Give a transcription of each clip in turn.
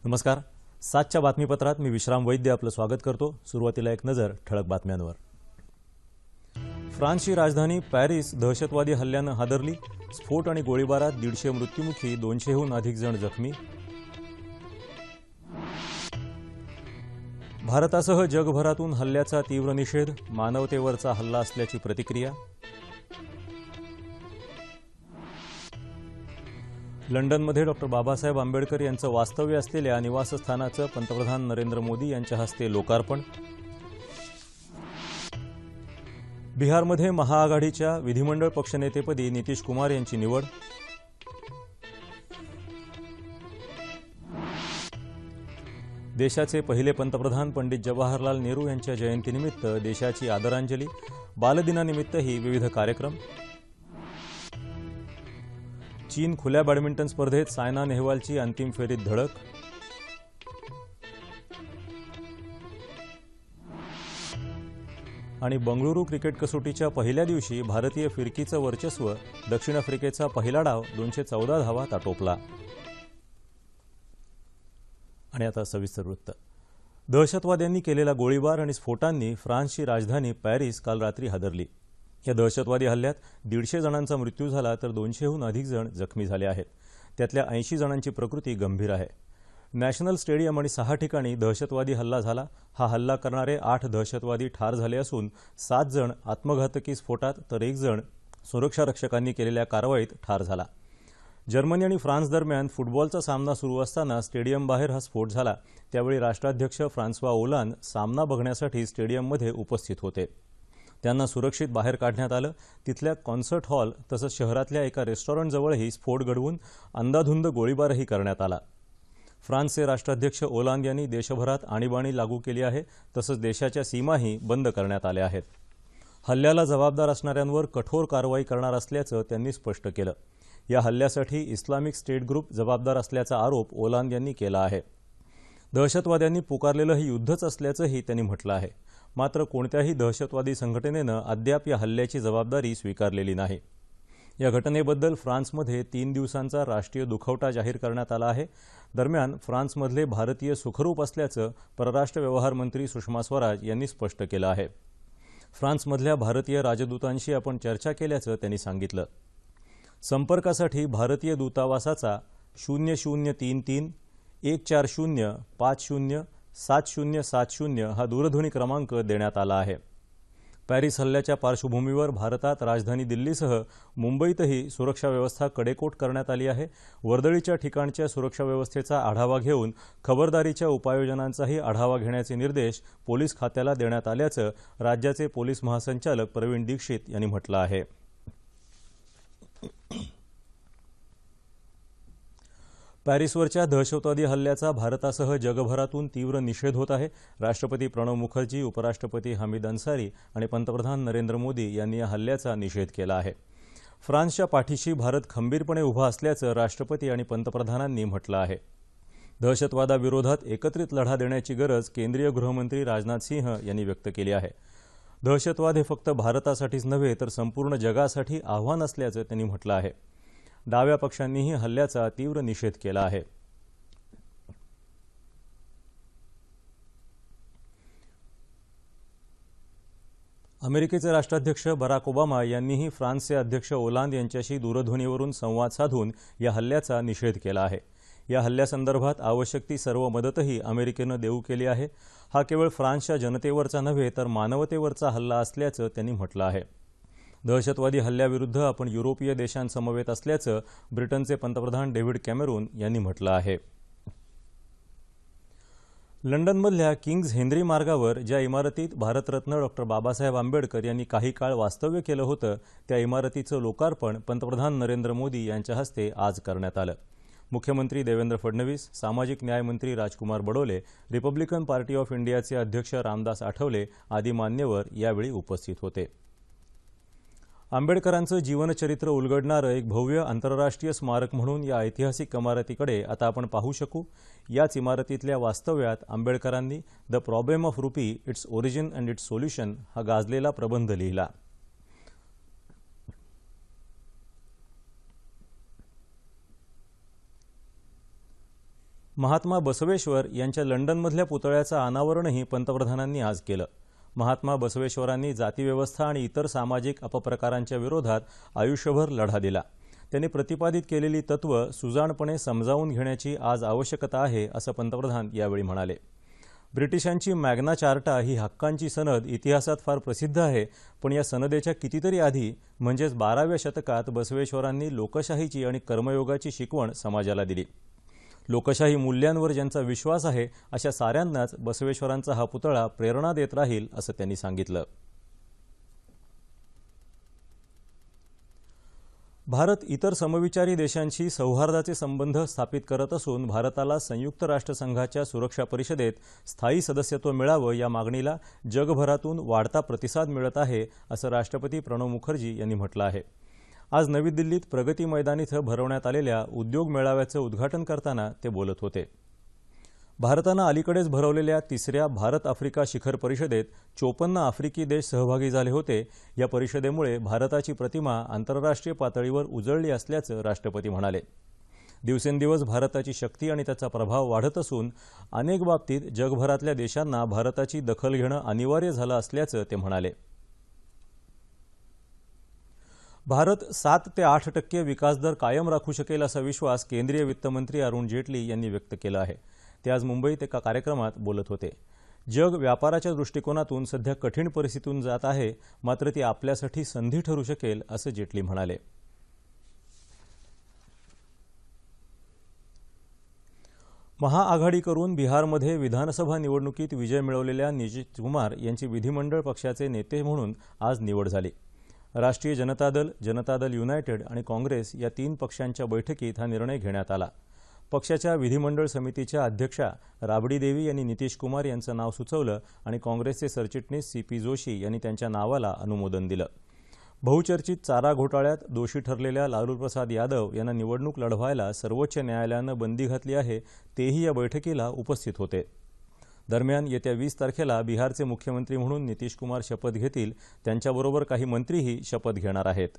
नमस्कार. 7च्या बातमीपत्रात मी विश्राम वैद्य आपलं स्वागत करतो. सुरुवातीला एक नजर ठळक बातम्यांवर. फ्रान्सची राजधानी पॅरिस दहशतवादी हल्ल्यानं हादरली. स्फोट आणि गोळीबारात 150 मृत्युमुखी, 200हून अधिक जण जखमी. भारतासह जगभरातून हल्ल्याचा तीव्र निषेध, मानवतेवरचा हल्ला असल्याची प्रतिक्रिया. लंडनमध्ये डॉ. बाबासाहेब आंबेडकर यांचं वास्तव्य असलेल्या निवासस्थानाचं पंतप्रधान नरेंद्र मोदी यांच्या हस्ते लोकार्पण. बिहारमध्ये महाआघाडीच्या विधिमंडळ पक्षनेतेपदी नितीश कुमार यांची निवड. देशाचे पहिले पंतप्रधान पंडित जवाहरलाल नेहरू यांच्या जयंतीनिमित्त देशाची आदरांजली. बालदिनानिमित्तही विविध कार्यक्रम. चीन खुल्या बॅडमिंटन स्पर्धेत सायना नेहवालची अंतिम फेरीत धडक. आणि बंगळुरू क्रिकेट कसोटीच्या पहिल्या दिवशी भारतीय फिरकीचं वर्चस्व, दक्षिण आफ्रिकेचा पहिला डाव 214 धावात आटोपला. आणि आता सविस्तर वृत्त. दहशतवाद्यांनी केलेला गोळीबार आणि स्फोटांनी फ्रान्सची राजधानी पॅरिस काल रात्री हादरली. या दहशतवादी हल्ल्यात 150 जणांचा मृत्यू झाला तर 200हून अधिक जण जखमी झाले आहेत. त्यातल्या 80 जणांची प्रकृती गंभीर आहे. नॅशनल स्टेडियम आणि 6 ठिकाणी दहशतवादी हल्ला झाला. हा हल्ला करणारे 8 दहशतवादी ठार झाले असून 7 जण आत्मघातकी स्फोटात तर 1 जण सुरक्षा रक्षकांनी केलेल्या कारवाईत ठार झाला. जर्मनी आणि फ्रान्स दरम्यान फुटबॉलचा सामना सुरू असताना स्टेडियमबाहेर हा स्फोट झाला. त्यावेळी राष्ट्राध्यक्ष फ्रान्सवा ओलांद सामना बघण्यासाठी स्टेडियममध्ये उपस्थित होते. त्यांना सुरक्षित बाहेर काढण्यात आलं. तिथल्या कॉन्सर्ट हॉल तसंच शहरातल्या एका रेस्टॉरंटजवळही स्फोट घडवून अंधाधुंद गोळीबारही करण्यात आला. फ्रान्सचे राष्ट्राध्यक्ष ओलांद यांनी देशभरात आणीबाणी लागू केली आहे. तसंच देशाच्या सीमाही बंद करण्यात आल्या आहेत. हल्ल्याला जबाबदार असणाऱ्यांवर कठोर कारवाई करणार असल्याचं त्यांनी स्पष्ट केलं. या हल्ल्यासाठी इस्लामिक स्टेट ग्रुप जबाबदार असल्याचा आरोप ओलांद यांनी केला आहे. दहशतवाद्यांनी पुकारलेलं हे युद्धच असल्याचंही त्यांनी म्हटलं आहे. मात्र कोणत्याही दहशतवादी संघटनेनं अद्याप या हल्ल्याची जबाबदारी स्वीकारलेली नाही. या घटनेबद्दल फ्रान्समध्ये 3 दिवसांचा राष्ट्रीय दुखवटा जाहीर करण्यात आला आहे. दरम्यान फ्रान्समधले भारतीय सुखरूप असल्याचं परराष्ट्र व्यवहार मंत्री सुषमा स्वराज यांनी स्पष्ट केलं आहे. फ्रान्समधल्या भारतीय राजदूतांशी आपण चर्चा केल्याचं त्यांनी सांगितलं. संपर्कासाठी भारतीय दूतावासाचा 0033 140 50 7070 हा दूरध्वनी क्रमांक देण्यात आला आहे. पॅरिस हल्ल्याच्या पार्श्वभूमीवर भारतात राजधानी दिल्लीसह मुंबईतही सुरक्षा व्यवस्था कडेकोट करण्यात आली आहे. वर्दळीच्या ठिकाणच्या सुरक्षा व्यवस्थेचा आढावा घेऊन खबरदारीच्या उपाययोजनांचाही आढावा घेण्याचे निर्देश पोलीस खात्याला देण्यात आल्याचं राज्याचे पोलीस महासंचालक प्रवीण दीक्षित यांनी म्हटलं आहे. पॅरिसवरच्या दहशतवादी हल्ल्याचा भारतासह जगभरातून तीव्र निषेध होत आहे. राष्ट्रपती प्रणव मुखर्जी, उपराष्ट्रपती हमीद अन्सारी आणि पंतप्रधान नरेंद्र मोदी यांनी या हल्ल्याचा निषेध केला आहे. फ्रान्सच्या पाठीशी भारत खंबीरपणे उभा असल्याचं राष्ट्रपती आणि पंतप्रधानांनी म्हटलं आहे. दहशतवादाविरोधात एकत्रित लढा देण्याची गरज केंद्रीय गृहमंत्री राजनाथ सिंह यांनी व्यक्त केली आहे. दहशतवाद हे फक्त भारतासाठीच नव्हे तर संपूर्ण जगासाठी आव्हान असल्याचं त्यांनी म्हटलं आहे. डाव्या पक्षांनीही हल्ल्याचा तीव्र निषेध केला आहे. अमेरिकेचे राष्ट्राध्यक्ष बराक ओबामा यांनीही फ्रान्सचे अध्यक्ष ओलांद यांच्याशी दूरध्वनीवरून संवाद साधून या हल्ल्याचा निषेध केला आहे. या हल्ल्यासंदर्भात आवश्यक ती सर्व मदतही अमेरिकेनं देऊ केली आहे. हा केवळ फ्रान्सच्या जनतेवरचा नव्हे तर मानवतेवरचा हल्ला असल्याचं त्यांनी म्हटलं आहे. दहशतवादी हल्ल्याविरुद्ध आपण युरोपीय देशांसमवेत असल्याचं ब्रिटनचे पंतप्रधान डेव्हिड कॅमेरून यांनी म्हटलं आहे. लंडनमधल्या किंग्ज हेनरी मार्गावर ज्या इमारतीत भारतरत्न डॉ. बाबासाहेब आंबेडकर यांनी काही काळ वास्तव्य केलं होतं त्या इमारतीचं लोकार्पण पंतप्रधान नरेंद्र मोदी यांच्या हस्ते आज करण्यात आलं. मुख्यमंत्री देवेंद्र फडणवीस, सामाजिक न्याय मंत्री Rajkumar Badole, Republican party of इंडियाचे अध्यक्ष रामदास आठवले आदी मान्यवर यावेळी उपस्थित होते. आंबेडकरांचं जीवनचरित्र उलगडणारं एक भव्य आंतरराष्ट्रीय स्मारक म्हणून या ऐतिहासिक इमारतीकडे आता आपण पाहू शकू. याच इमारतीतल्या वास्तव्यात आंबेडकरांनी the problem of rupee, its origin and it's solution हा गाजलेला प्रबंध लिहिला. महात्मा बसवेश्वर यांच्या लंडनमधल्या पुतळ्याचं अनावरणही पंतप्रधानांनी आज केलं. महात्मा बसवेश्वरांनी जातीव्यवस्था आणि इतर सामाजिक अपप्रकारांच्या विरोधात आयुष्यभर लढा दिला. त्यांनी प्रतिपादित केलेली तत्त्व सुजाणपणे समजावून घेण्याची आज आवश्यकता आहे, असं पंतप्रधान यावेळी म्हणाले. ब्रिटिशांची मॅग्ना चार्टा ही हक्कांची सनद इतिहासात फार प्रसिद्ध आहे, पण या सनदेच्या कितीतरी आधी म्हणजेच 12व्या शतकात बसवेश्वरांनी लोकशाहीची आणि कर्मयोगाची शिकवण समाजाला दिली. लोकशाही मूल्यांवर ज्यांचा विश्वास आहे अशा साऱ्यांनाच बसवेश्वरांचा हा पुतळा प्रेरणा देत राहील, असं त्यांनी सांगितलं. भारत इतर समविचारी देशांशी सौहार्दाचे संबंध स्थापित करत असून भारताला संयुक्त राष्ट्रसंघाच्या सुरक्षा परिषदेत स्थायी सदस्यत्व मिळावं या मागणीला जगभरातून वाढता प्रतिसाद मिळत आहे, असं राष्ट्रपती प्रणव मुखर्जी यांनी म्हटलं आहे. आज नवी दिल्लीत प्रगती मैदान इथं भरवण्यात आलेल्या उद्योग मेळाव्याचं उद्घाटन करताना ते बोलत होते. भारतानं अलीकडेच भरवलेल्या 3ऱ्या भारत आफ्रिका शिखर परिषदेत 54 आफ्रिकी देश सहभागी झाले होते. या परिषदेमुळे भारताची प्रतिमा आंतरराष्ट्रीय पातळीवर उजळली असल्याचं राष्ट्रपती म्हणाले. दिवसेंदिवस भारताची शक्ती आणि त्याचा प्रभाव वाढत असून अनेक बाबतीत जगभरातल्या देशांना भारताची दखल घेणं अनिवार्य झालं असल्याचं ते म्हणाले. भारत 7 ते 8% विकासदर कायम राखू शकेल असा विश्वास केंद्रीय वित्तमंत्री अरुण जेटली यांनी व्यक्त केला आहे. ते आज मुंबईत एका कार्यक्रमात बोलत होते. जग व्यापाराच्या दृष्टिकोनातून सध्या कठीण परिस्थितीतून जात आहे, मात्र ती आपल्यासाठी संधी ठरू शकेल, असं जेटली म्हणाले. महाआघाडी करून बिहारमध्ये विधानसभा निवडणुकीत विजय मिळवलेल्या नितीश कुमार यांची विधिमंडळ पक्षाचे नेते म्हणून आज निवड झाली. राष्ट्रीय जनता दल, जनता दल युनायटेड आणि काँग्रेस या 3 पक्षांच्या बैठकीत हा निर्णय घेण्यात आला. पक्षाच्या विधिमंडळ समितीच्या अध्यक्षा राबडी देवी यांनी नितीश कुमार यांचं नाव सुचवलं आणि काँग्रेसचे सरचिटणीस CP जोशी यांनी त्यांच्या नावाला अनुमोदन दिलं. बहुचर्चित चारा घोटाळ्यात दोषी ठरलेल्या लालूप्रसाद यादव यांना निवडणूक लढवायला सर्वोच्च न्यायालयानं बंदी घातली आहे, तेही या बैठकीला उपस्थित होते. दरम्यान येत्या 20 तारखेला बिहारचे मुख्यमंत्री म्हणून नितीश कुमार शपथ घेतील. त्यांच्याबरोबर काही मंत्रीही शपथ घेणार आहेत.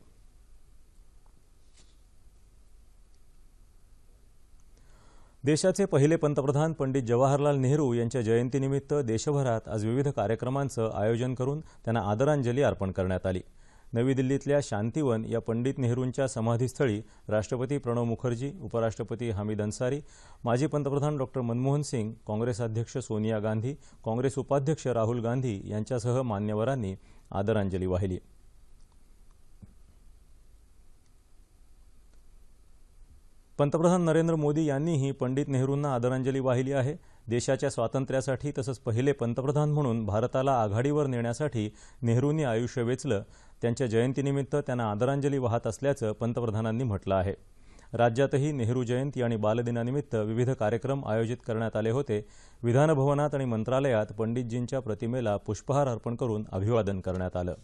देशाचे पहिले पंतप्रधान पंडित जवाहरलाल नेहरू यांच्या जयंतीनिमित्त देशभरात आज विविध कार्यक्रमांचं आयोजन करून त्यांना आदरांजली अर्पण करण्यात आली. नवी दिल्लीतल्या शांतिवन या पंडित नेहरूंच्या समाधीस्थळी राष्ट्रपती प्रणव मुखर्जी, उपराष्ट्रपती हामिद अन्सारी, माजी पंतप्रधान डॉ. मनमोहन सिंग, काँग्रेस अध्यक्ष सोनिया गांधी, काँग्रेस उपाध्यक्ष राहुल गांधी यांच्यासह मान्यवरांनी आदरांजली वाहिली. पंतप्रधान नरेंद्र मोदी यांनीही पंडित नेहरूंना आदरांजली वाहिली आहे. देशाच्या स्वातंत्र्यासाठी तसंच पहिले पंतप्रधान म्हणून भारताला आघाडीवर नेण्यासाठी नेहरूंनी आयुष्य वेचलं. त्यांच्या जयंतीनिमित्त त्यांना आदरांजली वाहत असल्याचं पंतप्रधानांनी म्हटलं आहे. राज्यातही नेहरू जयंती आणि बालदिनानिमित्त विविध कार्यक्रम आयोजित करण्यात आले होते. विधानभवनात आणि मंत्रालयात पंडितजींच्या प्रतिमेला पुष्पहार अर्पण करून अभिवादन करण्यात आलं.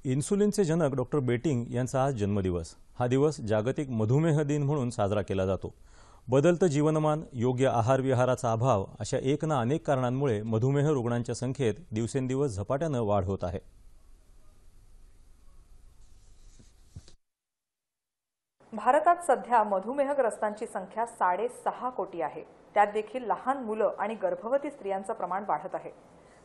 इन्सुलिनचे जनक डॉ. बेटिंग यांचा आज जन्मदिवस. हा दिवस जागतिक मधुमेह दिन म्हणून साजरा केला जातो. बदलतं जीवनमान, योग्य आहार विहाराचा अभाव अशा एक ना अनेक कारणांमुळे मधुमेह रुग्णांच्या संख्येत दिवसेंदिवस झपाट्यानं वाढ होत आहे. भारतात सध्या मधुमेहग्रस्तांची संख्या 6.5 कोटी आहे. त्यात देखील लहान मुलं आणि गर्भवती स्त्रियांचं प्रमाण वाढत आहे.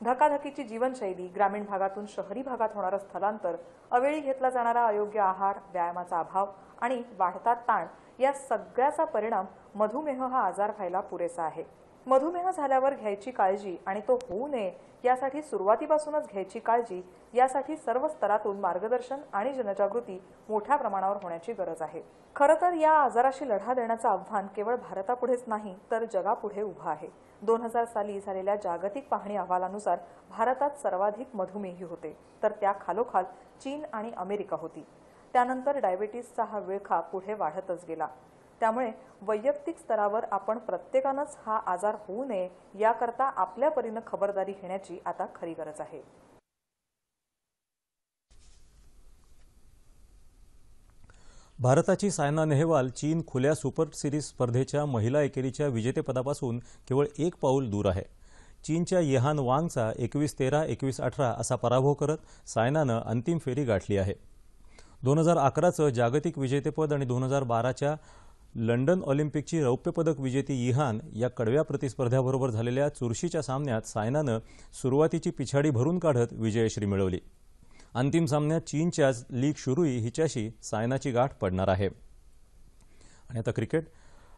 धकाधकीची जीवनशैली, ग्रामीण भागातून शहरी भागात होणारं स्थलांतर, अवेळी घेतला जाणारा अयोग्य आहार, व्यायामाचा अभाव आणि वाढता ताण या सगळ्याचा परिणाम मधुमेह हा आजार व्हायला पुरेसा आहे. मधुमेह झाल्यावर घ्यायची काळजी आणि तो होऊ नये यासाठी सुरुवातीपासूनच घ्यायची काळजी यासाठी सर्व स्तरातून मार्गदर्शन आणि जनजागृती मोठ्या प्रमाणावर होण्याची गरज आहे. खरं तर या आजाराशी लढा देण्याचं आव्हान केवळ भारतापुढेच नाही तर जगापुढे उभं आहे. 2000 साली झालेल्या जागतिक पाहणी अहवालानुसार भारतात सर्वाधिक मधुमेही होते, तर त्या खालोखाल चीन आणि अमेरिका होती. त्यानंतर डायबिटीसचा हा विळखा पुढे वाढतच गेला. त्यामुळे वैयक्तिक स्तरावर आपण प्रत्येकानंच हा आजार होऊ नये याकरता आपल्या परीने खबरदारी घेण्याची आता खरी गरज आहे. भारताची सायना नेहवाल चीन खुल्या सुपर सिरीज स्पर्धेच्या महिला एकेरीच्या विजेतेपदापासून केवळ 1 पाऊल दूर आहे. चीनच्या येहान वांगचा 21-13, 21-18 असा पराभव करत सायनानं अंतिम फेरी गाठली आहे. 2011चं जागतिक विजेतेपद आणि 2012च्या लंडन ऑलिम्पिकची रौप्य पदक विजेती यिहान या कडव्या प्रतिस्पर्ध्याबरोबर झालेल्या चुरशीच्या सामन्यात सायनानं सुरुवातीची पिछाडी भरून काढत विजयश्री मिळवली. अंतिम सामन्यात चीनच्याच ली शुरुई हिच्याशी सायनाची गाठ पडणार आहे. आणि आता क्रिकेट.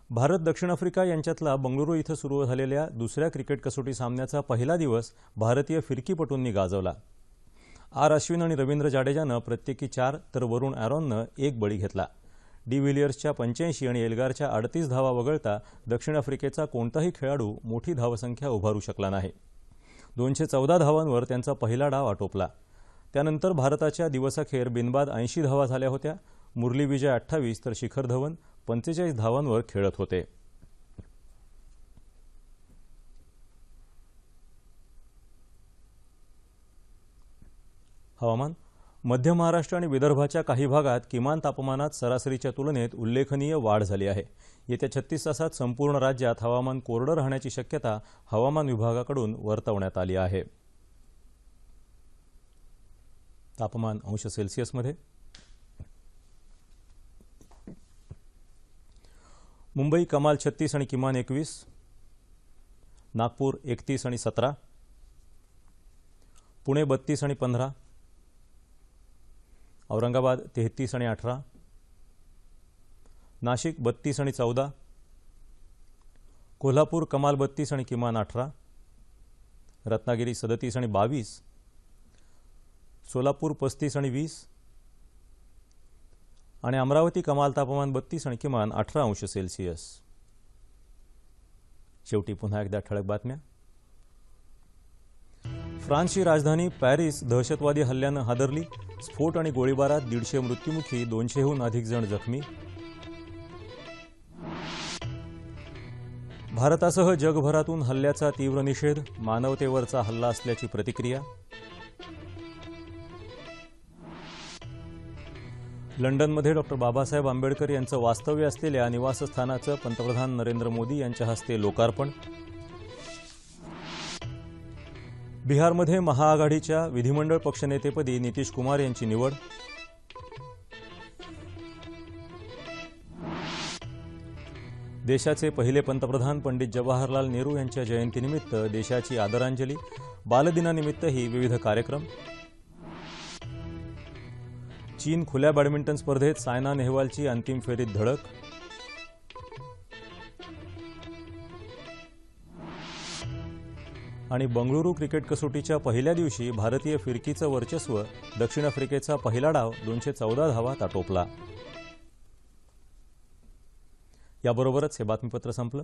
भारत दक्षिण आफ्रिका यांच्यातला बंगळुरू इथं सुरू झालेल्या दुसऱ्या क्रिकेट कसोटी सामन्याचा पहिला दिवस भारतीय फिरकीपटूंनी गाजवला. आर अश्विन आणि रवींद्र जाडेजानं प्रत्येकी 4 तर वरुण ॲरॉननं 1 बळी घेतला. डी विलियर्सच्या 85 आणि एल्गारच्या 38 धावा वगळता दक्षिण आफ्रिकेचा कोणताही खेळाडू मोठी धावसंख्या उभारू शकला नाही. 214 धावांवर त्यांचा पहिला डाव आटोपला. त्यानंतर भारताच्या दिवसाखेर बिनबाद 80 धावा झाल्या होत्या. मुरली विजय 28 तर शिखर धवन 45 धावांवर खेळत होते. हवामान. मध्य महाराष्ट्र आणि विदर्भाच्या काही भागात किमान तापमानात सरासरीच्या तुलनेत उल्लेखनीय वाढ झाली आहे. येत्या 36 तासात संपूर्ण राज्यात हवामान कोरडं राहण्याची शक्यता हवामान विभागाकडून वर्तवण्यात आली आहे. तापमान अंश सेल्सिअसमध्ये. मुंबई कमाल 36 आणि किमान 21. नागपूर 31 आणि 17. पुणे 32 आणि 15. औरंगाबाद 33 आणि 18. नाशिक 32 आणि 14. कोल्हापूर कमाल 32 आणि किमान 18. रत्नागिरी 37 आणि 22. सोलापूर 35 आणि 20. आणि अमरावती कमाल तापमान 32 आणि किमान 18 अंश सेल्सिअस. शेवटी पुन्हा एकदा ठळक बातम्या. फ्रान्सची राजधानी पॅरिस दहशतवादी हल्ल्यानं हादरली. स्फोट आणि गोळीबारात 150 मृत्युमुखी, 200हून अधिक जण जखमी. भारतासह जगभरातून हल्ल्याचा तीव्र निषेध. मानवतेवरचा हल्ला असल्याची प्रतिक्रिया. लंडनमध्ये डॉक्टर बाबासाहेब आंबेडकर यांचं वास्तव्य असलेल्या निवासस्थानाचं पंतप्रधान नरेंद्र मोदी यांच्या हस्ते लोकार्पण. बिहारमध्ये महाआघाडीच्या विधिमंडळ पक्षनेतेपदी नितीश कुमार यांची निवड. देशाचे पहिले पंतप्रधान पंडित जवाहरलाल नेहरू यांच्या जयंतीनिमित्त देशाची आदरांजली. बालदिनानिमित्तही विविध कार्यक्रम. चीन खुल्या बॅडमिंटन स्पर्धेत सायना नेहवालची अंतिम फेरीत धडक. आणि बंगळुरू क्रिकेट कसोटीच्या पहिल्या दिवशी भारतीय फिरकीचं वर्चस्व. दक्षिण आफ्रिकेचा पहिला डाव 214 धावात आटोपला. याबरोबरच हे बातमीपत्र संपलं.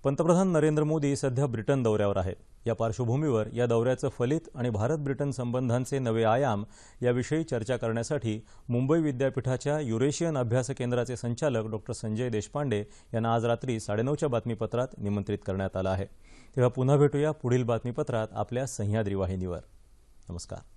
पंतप्रधान नरेंद्र मोदी सध्या ब्रिटन दौऱ्यावर आहेत. या पार्श्वभूमीवर या दौऱ्याचं फलित आणि भारत ब्रिटन संबंधांचे नवे आयाम याविषयी चर्चा करण्यासाठी मुंबई विद्यापीठाच्या युरेशियन अभ्यास केंद्राचे संचालक डॉक्टर संजय देशपांडे यांना आज रात्री 9:30च्या बातमीपत्रात निमंत्रित करण्यात आलं आहे. तेव्हा पुन्हा भेटूया पुढील बातमीपत्रात आपल्या सह्याद्री वाहिनीवर. नमस्कार.